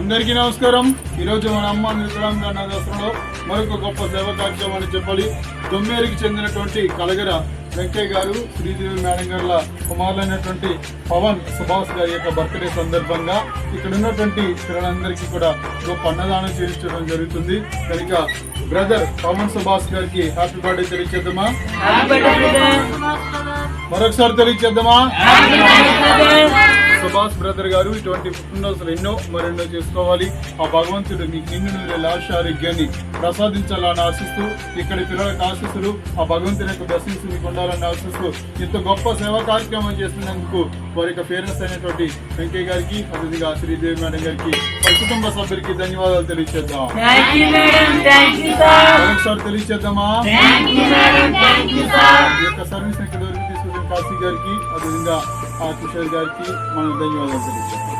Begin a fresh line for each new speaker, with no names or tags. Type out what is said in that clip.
అందరికీ నమస్కారం. ఈరోజు మన అమ్మ వికలాంగ అనాథాశ్రమంలో మరొక గొప్ప సేవా కార్యక్రమాన్ని చెప్పాలి. దొమ్మేరికి చెందినటువంటి కలగర వెంకయ్య గారు, శ్రీదేవి మేడం గారుల కుమారులైనటువంటి పవన్ సుభాష్ గారి యొక్క బర్త్డే సందర్భంగా ఇక్కడ ఉన్నటువంటి పిల్లలందరికీ కూడా గొప్ప అన్నదానం చేయించడం జరుగుతుంది. కనుక బ్రదర్ పవన్ సుభాష్ గారికి హ్యాపీ బర్త్డే తెలియచేద్దామా? మరొకసారి తెలియచేద్దామా? సుభాష్ బ్రదర్ గారు ఇటువంటి పుట్టినరోజులు మరెన్నో చేసుకోవాలి. ఆ భగవంతుడు మీకు నిన్ను ఆరోగ్యాన్ని ప్రసాదించాలని ఆశిస్తూ, ఇక్కడి పిల్లలకు ఆశిస్తులు ఆ భగవంతుని యొక్క బ్లెస్సింగ్స్ మీకు ఉండాలని ఆశిస్తూ ఇంత గొప్ప సేవా కార్యక్రమం చేస్తున్నందుకు వారి యొక్క పేరెంట్స్ అయినటువంటి వెంకయ్య గారికి, అదేవిధంగా శ్రీదేవి మేడం గారికి, వారి కుటుంబ సభ్యులకి ధన్యవాదాలు తెలియచేద్దాం. ఒకసారి తెలియచేద్దామా? ఈ యొక్క సర్వీస్ ఇక్కడ తీసుకున్న కాశీ గారికి, అదేవిధంగా కిషోర్ గారికి మనం ధన్యవాదాలు తెలియజేస్తాం.